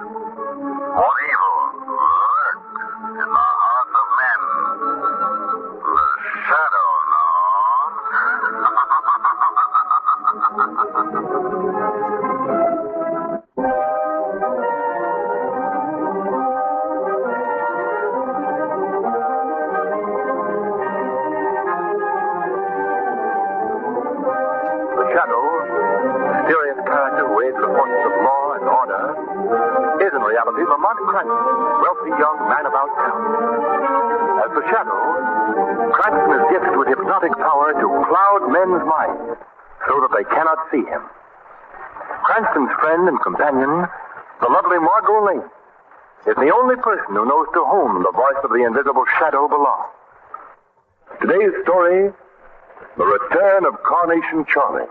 What evil lurks in the hearts of men? The shadow, no? The shadow, mysterious character who aids the forces of law and order, is in reality Lamont Cranston, wealthy young man about town. As the shadow, Cranston is gifted with hypnotic power to cloud men's minds so that they cannot see him. Cranston's friend and companion, the lovely Margot Lane, is the only person who knows to whom the voice of the invisible shadow belongs. Today's story, The Return of Carnation Charlie.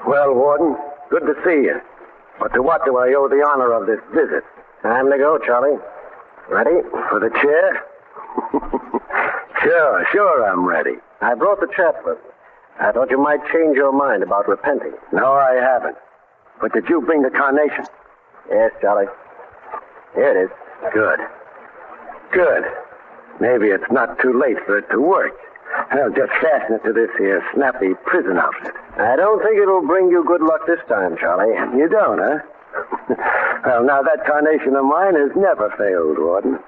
Well, Warden, good to see you. But to what do I owe the honor of this visit? Time to go, Charlie. Ready? For the chair? Sure, I'm ready. I brought the chaplain. I thought you might change your mind about repenting. No, I haven't. But did you bring the carnation? Yes, Charlie. Here it is. Good. Maybe it's not too late for it to work. I'll just fasten it to this here snappy prison outfit. I don't think it'll bring you good luck this time, Charlie. You don't, huh? Well, now that carnation of mine has never failed, Warden.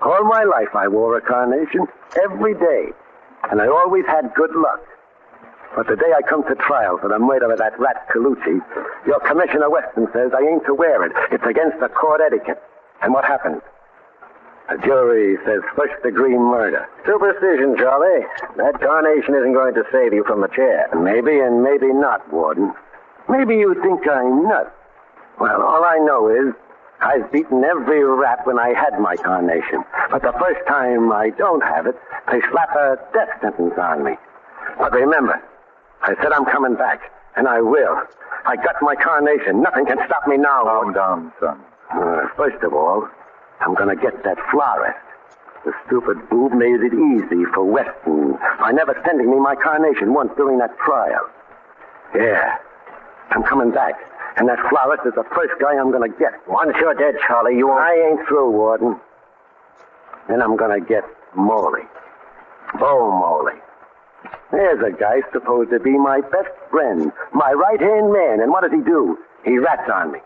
All my life I wore a carnation every day, and I always had good luck. But the day I come to trial for the murder of that rat Colucci, your Commissioner Weston says I ain't to wear it. It's against the court etiquette. And what happens? The jury says first-degree murder. Superstition, Charlie. That carnation isn't going to save you from the chair. Maybe and maybe not, Warden. Maybe you think I'm nuts. Well, all I know is I've beaten every rap when I had my carnation. But the first time I don't have it, they slap a death sentence on me. But remember, I said I'm coming back, and I will. I got my carnation. Nothing can stop me now. Calm down, son. First of all, I'm going to get that florist. The stupid boob made it easy for Weston by never sending me my carnation once during that trial. Yeah, I'm coming back. And that florist is the first guy I'm going to get. Once you're dead, Charlie, you won't... I ain't through, Warden. Then I'm going to get Moley. Bo Moley. There's a guy supposed to be my best friend, my right-hand man. And what does he do? He rats on me.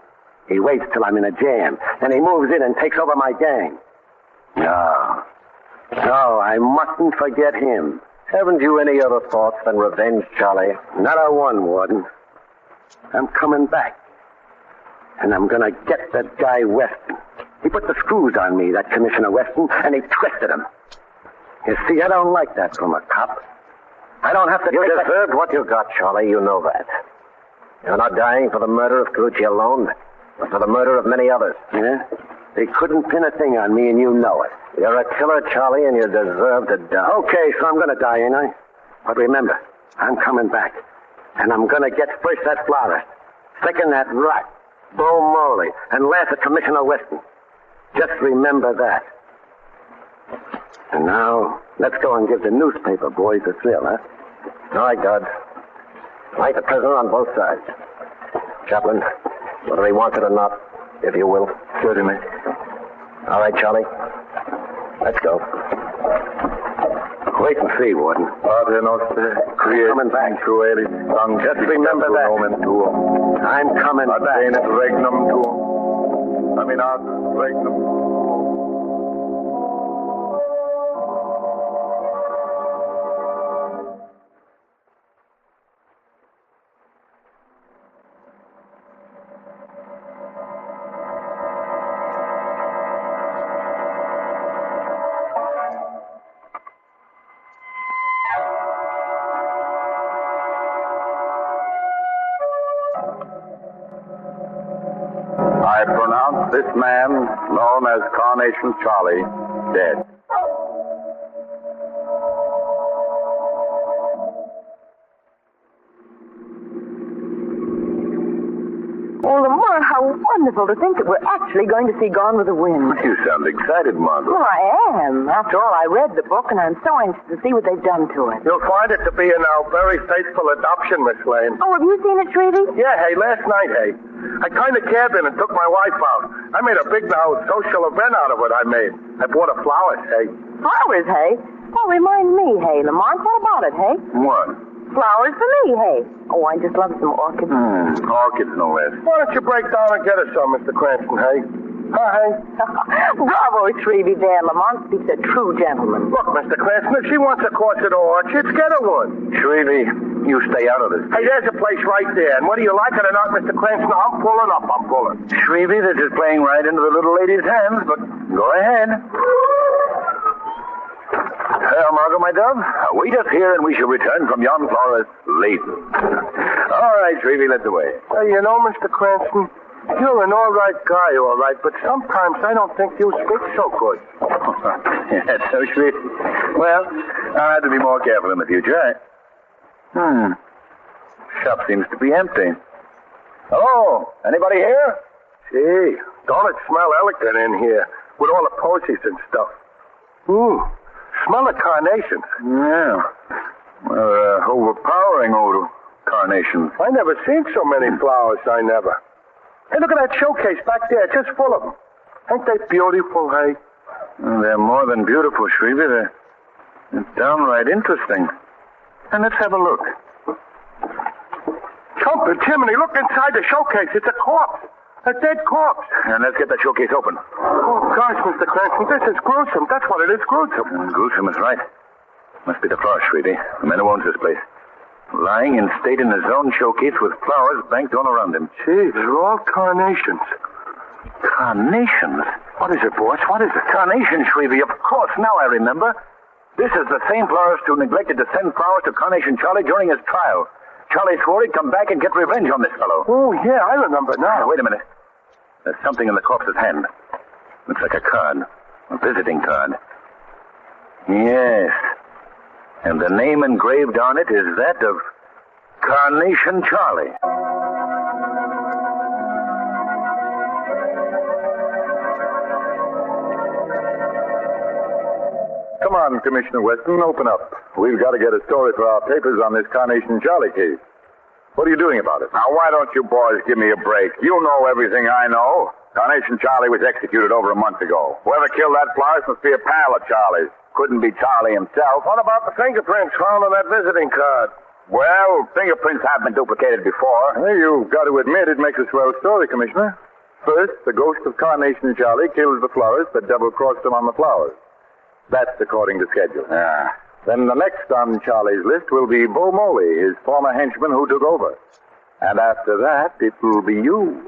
He waits till I'm in a jam. Then he moves in and takes over my gang. No, I mustn't forget him. Haven't you any other thoughts than revenge, Charlie? Not a one, Warden. I'm coming back. And I'm going to get that guy Weston. He put the screws on me, that Commissioner Weston, and he twisted them. You see, I don't like that from a cop. I don't have to... You deserved what you got, Charlie. You know that. You're not dying for the murder of Colucci alone, but for the murder of many others. Yeah? They couldn't pin a thing on me, and you know it. You're a killer, Charlie, and you deserve to die. Okay, so I'm going to die, ain't I? But remember, I'm coming back. And I'm going to get first that florist, second that rat, Bo Moley, and last the Commissioner Weston. Just remember that. And now, let's go and give the newspaper boys a thrill, huh? All right, God. Like the prisoner on both sides. Chaplain, whether he wants it or not, if you will. Certainly. All right, Charlie. Let's go. Wait and see, Warden. Padre Nostre, create coming back. cruelis Just remember that. I'm coming back. Advenit regnum tuum. Aminat regnum. I pronounce this man, known as Carnation Charlie, dead. Oh, Lamont! Oh, how wonderful to think that we're actually going to see Gone with the Wind. You sound excited, Margot. Well, I am. After all, I read the book, and I'm so anxious to see what they've done to it. You'll find it to be a now very faithful adoption, Miss Lane. Oh, have you seen it, Shrevey? Yeah, hey, last night, hey. I kind of cabbed in and took my wife out. I made a big now social event out of what I made. I bought her flowers, hey. Flowers, hey? Oh, remind me, hey, Lamont. What about it, hey? What? Flowers for me, hey. Oh, I just love some orchids. Orchids, no less. Why don't you break down and get us some, Mr. Cranston, hey? Hey. Bravo, Shrevey there. Lamont speaks a true gentleman. Look, Mr. Cranston, if she wants a course at orchids, get her one. Shrevey, you stay out of this. Hey, there's a place right there, and whether you like it or not, Mr. Cranston, I'm pulling up. I'm pulling. Shrevey, this is playing right into the little lady's hands, but go ahead. Well, Margot, my dove, wait us here and we shall return from yon forest laden. All right, Shrevey, let's away. Hey, you know, Mr. Cranston, you're an all right guy, all right, but sometimes I don't think you speak so good. That's so sweet. Well, I'll have to be more careful in the future. Shop seems to be empty. Hello? Anybody here? Gee, don't it smell elegant in here with all the posies and stuff? Smell of carnations. Yeah. Well, overpowering odor. Carnations. I never seen so many flowers, I never. Hey, look at that showcase back there, just full of them. Ain't they beautiful, hey? Well, they're more than beautiful, Shrevey. They're downright interesting. And let's have a look. Trumpet, Jiminy, look inside the showcase. It's a corpse. A dead corpse. And let's get that showcase open. Oh, gosh, Mr. Cranston, this is gruesome. That's what it is, gruesome. Gruesome is right. Must be the flower, Shrevey. The man who owns this place. Lying in state in his own showcase with flowers banked all around him. Gee, they're all carnations. Carnations? What is it, boss? What is it? Carnation, Shrevey. Of course, now I remember. This is the same florist who neglected to send flowers to Carnation Charlie during his trial. Charlie swore he'd come back and get revenge on this fellow. Oh, yeah, I remember now. Wait a minute. There's something in the corpse's hand. Looks like a card. A visiting card. Yes. And the name engraved on it is that of Carnation Charlie. Come on, Commissioner Weston, open up. We've got to get a story for our papers on this Carnation Charlie case. What are you doing about it? Now, why don't you boys give me a break? You know everything I know. Carnation Charlie was executed over a month ago. Whoever killed that florist must be a pal of Charlie's. Couldn't be Charlie himself. What about the fingerprints found on that visiting card? Well, fingerprints have been duplicated before. Well, you've got to admit it makes a swell story, Commissioner. First, the ghost of Carnation Charlie kills the florist that double-crossed him on the flowers. That's according to schedule. Yeah. Then the next on Charlie's list will be Bo Moley, his former henchman who took over. And after that, it will be you.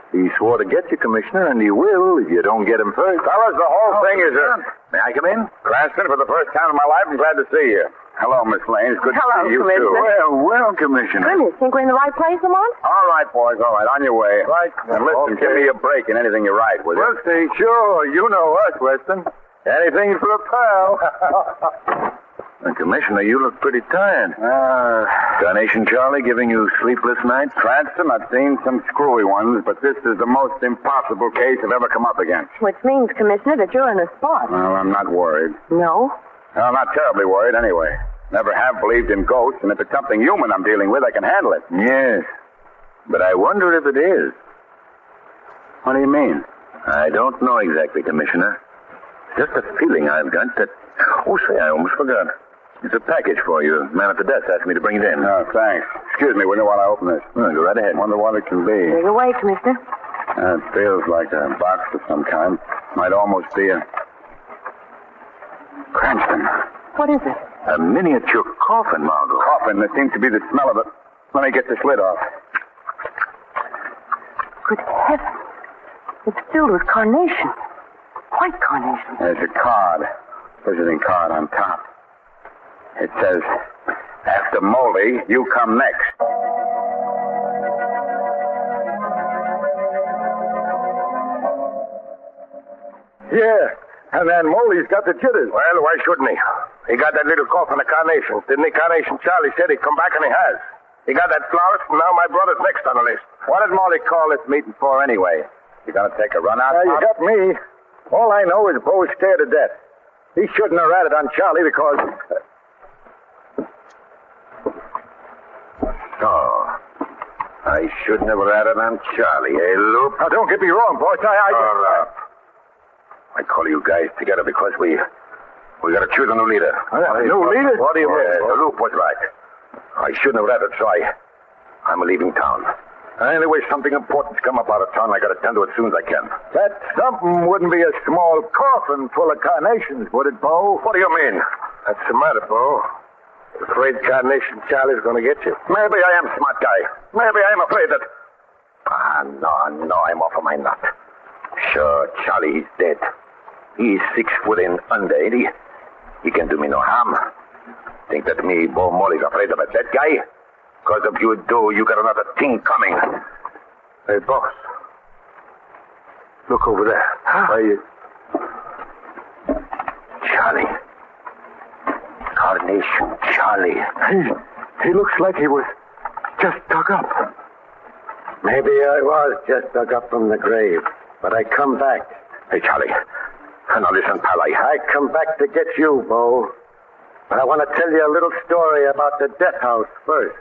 He swore to get you, Commissioner, and he will if you don't get him first. Fellas, the whole thing is a... May I come in? Cranston, for the first time in my life, I'm glad to see you. Hello, Miss Lane. It's good to Hello, see you, Commissioner. too. Well, Commissioner. Goodness, think we're in the right place, Lamont? All right, boys, all right. On your way. Right. And listen, give me a break in anything you write, will you? Well, see, sure. You know us, Weston. Anything for a pal. Commissioner, you look pretty tired. Carnation Charlie giving you sleepless nights? Cranston, I've seen some screwy ones, but this is the most impossible case I've ever come up against. Which means, Commissioner, that you're in a spot. Well, I'm not worried. No? Well, I'm not terribly worried, anyway. Never have believed in ghosts, and if it's something human I'm dealing with, I can handle it. Yes. But I wonder if it is. What do you mean? I don't know exactly, Commissioner. Just a feeling I've got that... Oh, say, I almost forgot. It's a package for you. The man at the desk asked me to bring it in. Oh, thanks. Excuse me, will you, while I open this? Oh, go right ahead. Wonder what it can be. Take it away, Commissioner. It feels like a box of some kind. Might almost be a... Cranston. What is it? A miniature coffin, Margot. Coffin. There seems to be the smell of it. Let me get this lid off. Good heavens. It's filled with carnation. White carnation. There's a card. Visiting card on top. It says, after Moley, you come next. Yeah, and then Moley's got the jitters. Well, why shouldn't he? He got that little cough on the Carnation. Didn't he, Carnation Charlie said he'd come back, and he has. You got that florist, and now my brother's next on the list. What did Molly call this meeting for anyway? You gonna take a run out? You got me. All I know is Bo's scared to death. He shouldn't have ratted on Charlie because... Oh, I should never ratted on Charlie, eh, Loop? Now, don't get me wrong, boss. I call you guys together because we gotta choose a new leader. A new leader? What do you mean? Loop was right. I shouldn't have ratted, so I'm leaving town. Anyway, something important's come up out of town. I gotta attend to it as soon as I can. That something wouldn't be a small coffin full of carnations, would it, Bo? What do you mean? That's the matter, Bo. Afraid Carnation Charlie's going to get you? Maybe I am, smart guy. Maybe I'm afraid that... No, I'm off of my nut. Sure, Charlie, he's dead. He's 6 foot in under, ain't he? He can do me no harm. Think that me, Bo Molly's afraid of a dead guy? Because if you do, you got another thing coming. Hey, boss. Look over there. Huh? Charlie. Carnation Charlie. He looks like he was just dug up. Maybe I was just dug up from the grave, but I come back. Hey, Charlie. Now listen, pal, I come back to get you, Bo. But I want to tell you a little story about the death house first.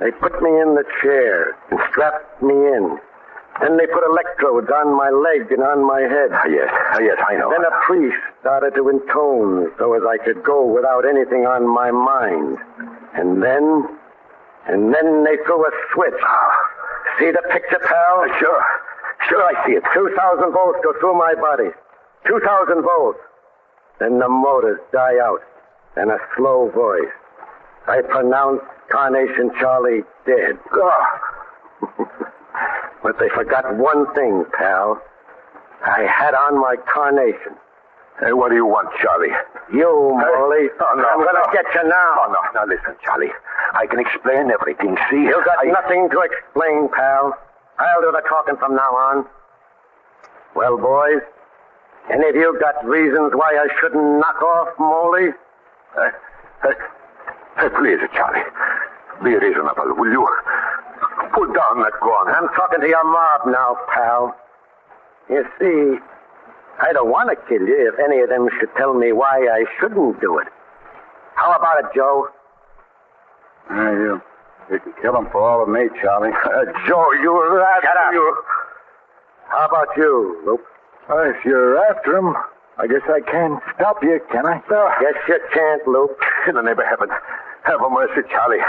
They put me in the chair and strapped me in. Then they put electrodes on my leg and on my head. Yes, I know. Then a priest started to intone so as I could go without anything on my mind. And then they threw a switch. See the picture, pal? Sure, I see it. 2,000 volts go through my body. 2,000 volts. Then the motors die out. And a slow voice. I pronounce Carnation Charlie dead. But they forgot one thing, pal. I had on my carnation. Hey, what do you want, Charlie? You, Molly. Oh, no, I'm going to get you now. Oh, no. Now, listen, Charlie. I can explain everything, see? You got nothing to explain, pal. I'll do the talking from now on. Well, boys, any of you got reasons why I shouldn't knock off Molly? Hey, please, Charlie. Be reasonable, will you? Put down that gun. I'm talking to your mob now, pal. You see, I don't want to kill you if any of them should tell me why I shouldn't do it. How about it, Joe? You can kill him for all of me, Charlie. Joe, you rat. Shut up. How about you, Luke? If you're after him, I guess I can't stop you, can I? Yes, you can't, Luke. In the name of heaven, have a mercy, Charlie.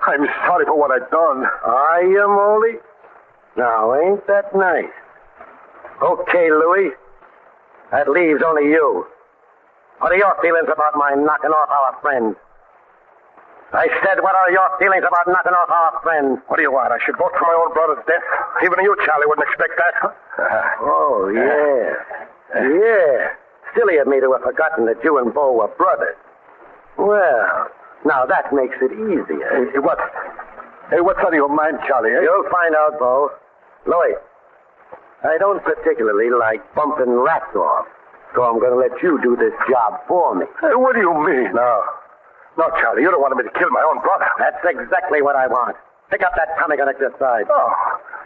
I'm sorry for what I've done. Are you, Molly? Now, ain't that nice? Okay, Louie. That leaves only you. What are your feelings about my knocking off our friend? I said, what are your feelings about knocking off our friend? What do you want? I should vote for my own brother's death? Even you, Charlie, wouldn't expect that. Oh, yeah. Yeah. Silly of me to have forgotten that you and Bo were brothers. Well, now that makes it easier. What's on your mind, Charlie? You'll find out, Bo. Louis, I don't particularly like bumping rats off, so I'm going to let you do this job for me. What do you mean? No, Charlie, you don't want me to kill my own brother. That's exactly what I want. Pick up that Tommy gun at your side. Oh,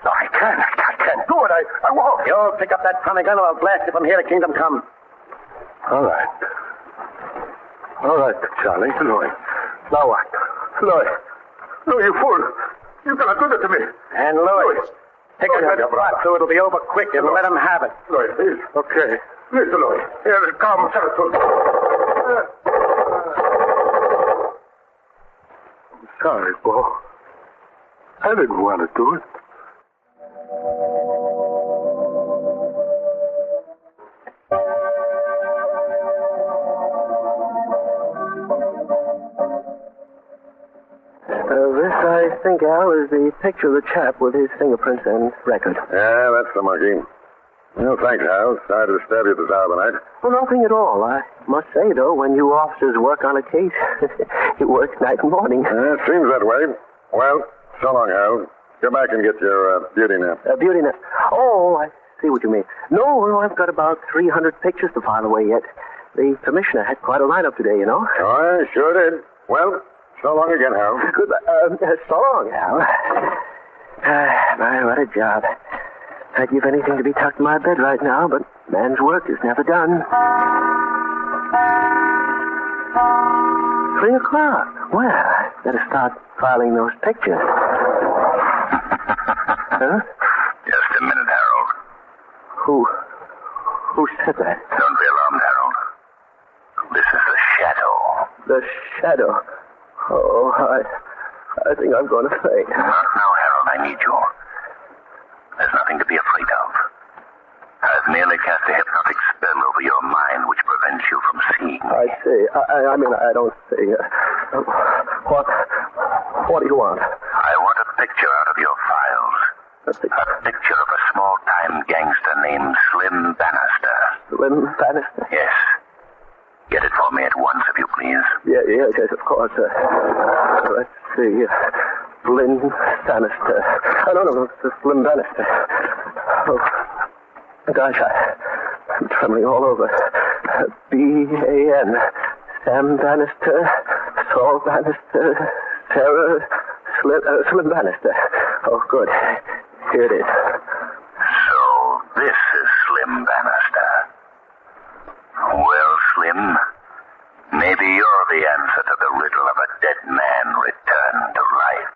no, I can't do it. I won't. You'll pick up that Tommy gun or I'll blast you from here to Kingdom Come. All right, Charlie. Louis. Now what? Louis, you fool. You're going to do that to me. And Louis, pick up that spot so it'll be over quick and let him have it. Louis, please. Okay. Listen, Louis. Here it comes. I'm sorry, Bo. I didn't want to do it. This, I think, Al, is the picture of the chap with his fingerprints and record. Yeah, that's the monkey. Well, thanks, Hal. Sorry to disturb you this hour of the night. Well, nothing at all. I must say, though, when you officers work on a case, you work night and morning. It seems that way. Well, so long, Hal. Go back and get your beauty nap. Beauty nap. Oh, I see what you mean. No, I've got about 300 pictures to file away yet. The commissioner had quite a lineup today, you know. Oh, I sure did. Well, So long again, Harold. Goodbye. So long, Al. My, what a job. I'd give anything to be tucked in my bed right now, but man's work is never done. 3 o'clock. Well, I better start filing those pictures. Huh? Just a minute, Harold. Who said that? Don't be alarmed, Harold. This is the Shadow. The Shadow. Oh, I think I'm going to faint. Not now, Harold. I need you. There's nothing to be afraid of. I've merely cast a hypnotic spell over your mind which prevents you from seeing. I see. I mean, I don't see. What do you want? I want a picture out of your files. A picture of a small-time gangster named Slim Bannister. Slim Bannister? Yes. Get it for me at once, if you please. Yes, of course. Let's see. Slim Bannister. Oh, no, it's Slim Bannister. Oh, gosh, I'm trembling all over. B-A-N. Sam Bannister, Saul Bannister, Sarah, Slim Bannister. Oh, good. Here it is. So, this is Slim Bannister. Well, Slim, maybe you're the answer to the riddle of a dead man returned to life.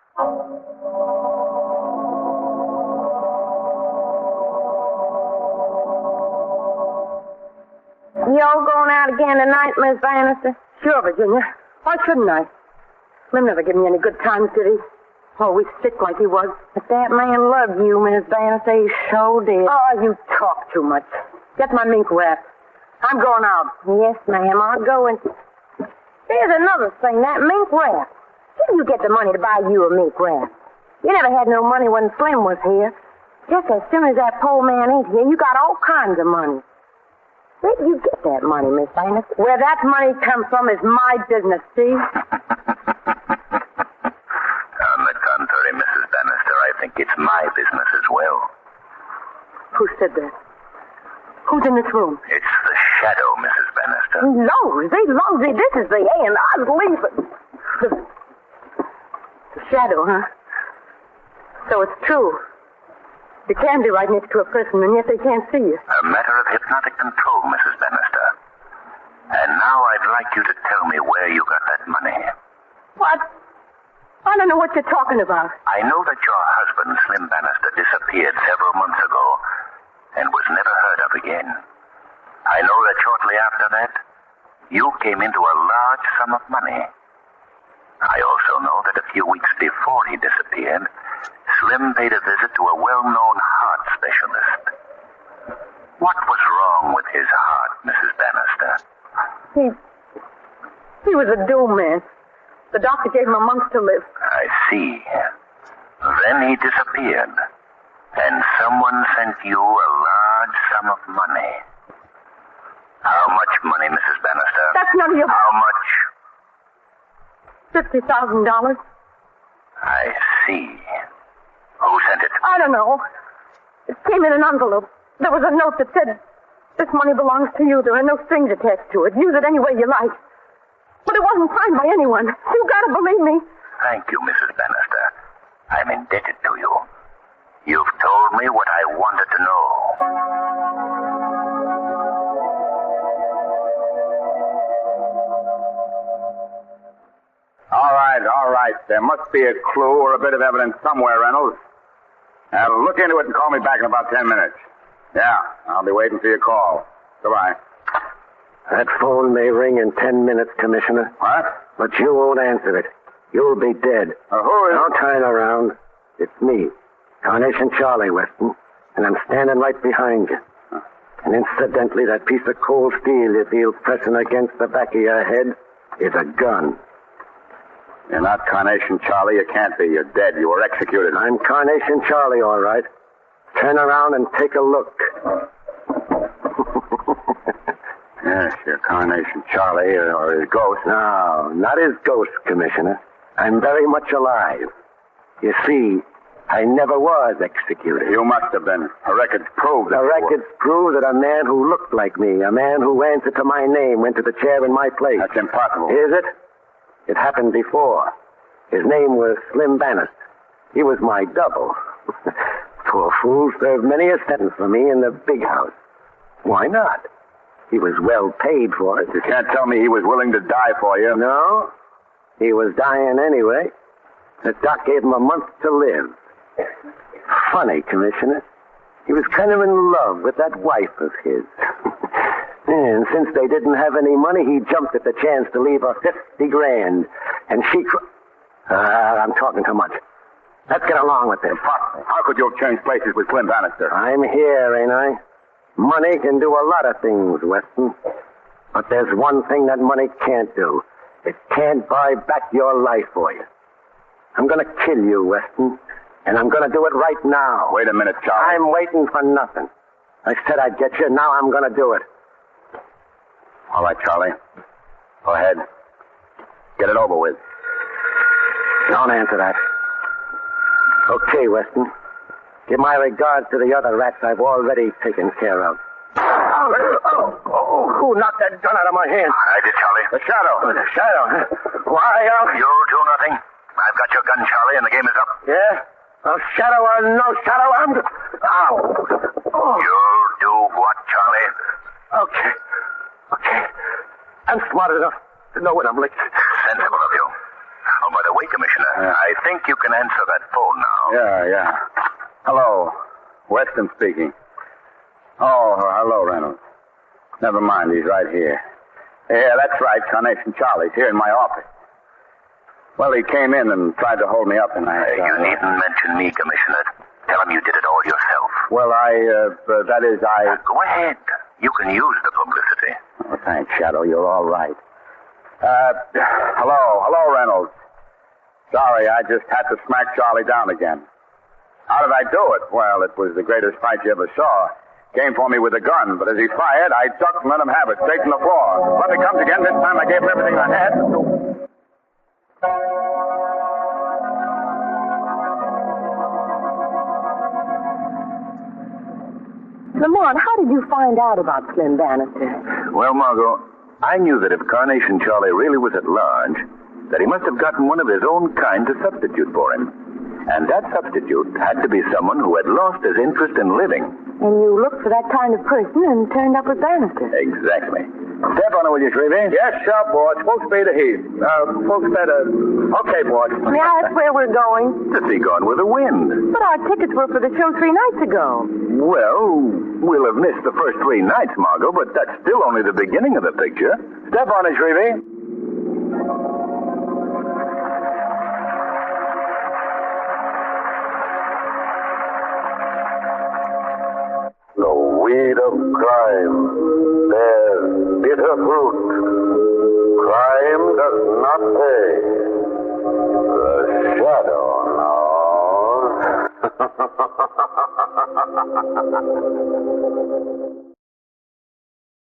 You all going out again tonight, Miss Bannister? Sure, Virginia. Why shouldn't I? Slim never gave me any good times, did he? Always sick like he was. But that man loved you, Miss Bannister. He sure did. Oh, you talk too much. Get my mink wrap. I'm going out. Yes, ma'am. I'll go and... There's another thing, that mink wrap. Where did you get the money to buy you a mink wrap? You never had no money when Slim was here. Just as soon as that poor man ain't here, you got all kinds of money. Where did you get that money, Miss Bannister? Where that money comes from is my business, see? On the contrary, Mrs. Bannister, I think it's my business as well. Who said that? Who's in this room? It's the Shadow, Mrs. Bannister. Lousy, this is the end. I'm leaving. The Shadow, huh? So it's true. You can be right next to a person, and yet they can't see you. A matter of hypnotic control, Mrs. Bannister. And now I'd like you to tell me where you got that money. What? I don't know what you're talking about. I know that your husband, Slim Bannister, disappeared several months ago and was never heard of again. I know that shortly after that, you came into a large sum of money. I also know that a few weeks before he disappeared, Slim paid a visit to a well-known heart specialist. What was wrong with his heart, Mrs. Bannister? He was a doomed man. The doctor gave him a month to live. I see. Then he disappeared, and someone sent you a large sum of money. How much money, Mrs. Bannister? That's none of your... How much? $50,000. I see. Who sent it? I don't know. It came in an envelope. There was a note that said, "This money belongs to you. There are no strings attached to it. Use it any way you like." But it wasn't signed by anyone. You gotta believe me. Thank you, Mrs. Bannister. I'm indebted to you. You've told me what I wanted to know. All right. There must be a clue or a bit of evidence somewhere, Reynolds. Now, look into it and call me back in about 10 minutes. Yeah, I'll be waiting for your call. Goodbye. That phone may ring in 10 minutes, Commissioner. What? But you won't answer it. You'll be dead. Who is... Don't turn around. It's me, Carnation Charlie, Weston, and I'm standing right behind you. And incidentally, that piece of cold steel you feel pressing against the back of your head is a gun. You're not Carnation Charlie. You can't be. You're dead. You were executed. I'm Carnation Charlie, all right. Turn around and take a look. Yes, you're Carnation Charlie or his ghost. No, not his ghost, Commissioner. I'm very much alive. You see, I never was executed. You must have been. The records prove that. The records prove that a man who looked like me, a man who answered to my name, went to the chair in my place. That's impossible. Is it? It happened before. His name was Slim Bannister. He was my double. Poor fool served many a sentence for me in the big house. Why not? He was well paid for it. You can't tell me he was willing to die for you. No, he was dying anyway. The doc gave him a month to live. Funny, Commissioner. He was kind of in love with that wife of his. And since they didn't have any money, he jumped at the chance to leave her $50,000. And she... I'm talking too much. Let's get along with this. How could you have changed places with Slim Bannister? I'm here, ain't I? Money can do a lot of things, Weston. But there's one thing that money can't do. It can't buy back your life for you. I'm going to kill you, Weston. And I'm going to do it right now. Wait a minute, Charlie. I'm waiting for nothing. I said I'd get you. Now I'm going to do it. All right, Charlie. Go ahead. Get it over with. Don't answer that. Okay, Weston. Give my regards to the other rats I've already taken care of. Who knocked that gun out of my hand? I did, Charlie. The Shadow. The Shadow, huh? Why, You do nothing. I've got your gun, Charlie, and the game is up. Yeah? A Shadow or no Shadow, I'm... You'll do what, Charlie? Okay. I'm smart enough to know when I'm licked. Sensible of you. Oh, by the way, Commissioner, I think you can answer that phone now. Yeah. Hello. Weston speaking. Oh, hello, Reynolds. Never mind, he's right here. Yeah, that's right, Carnation Charlie's here in my office. Well, he came in and tried to hold me up, and You needn't mention me, Commissioner. Tell him you did it all yourself. Well, that is, Go ahead. You can use the publicity. Oh, thanks, Shadow. You're all right. Hello, Reynolds. Sorry, I just had to smack Charlie down again. How did I do it? Well, it was the greatest fight you ever saw. Came for me with a gun, but as he fired, I ducked and let him have it, straight from the floor. But he comes again. This time I gave him everything I had. Lamont, how did you find out about Slim Bannister? Well, Margot, I knew that if Carnation Charlie really was at large, that he must have gotten one of his own kind to substitute for him. And that substitute had to be someone who had lost his interest in living. And you looked for that kind of person and turned up with Bannister. Exactly. Step on it, will you, Shrevey? Yes, sure, boss. Full speed ahead. Full speed Okay, boss. Yeah, that's where we're going. To see Gone with the Wind. But our tickets were for the show 3 nights ago. Well, we'll have missed the first 3 nights, Margot, but that's still only the beginning of the picture. Step on it, Shrevey. The weed of crime bears bitter fruit. Crime does not pay. The Shadow knows.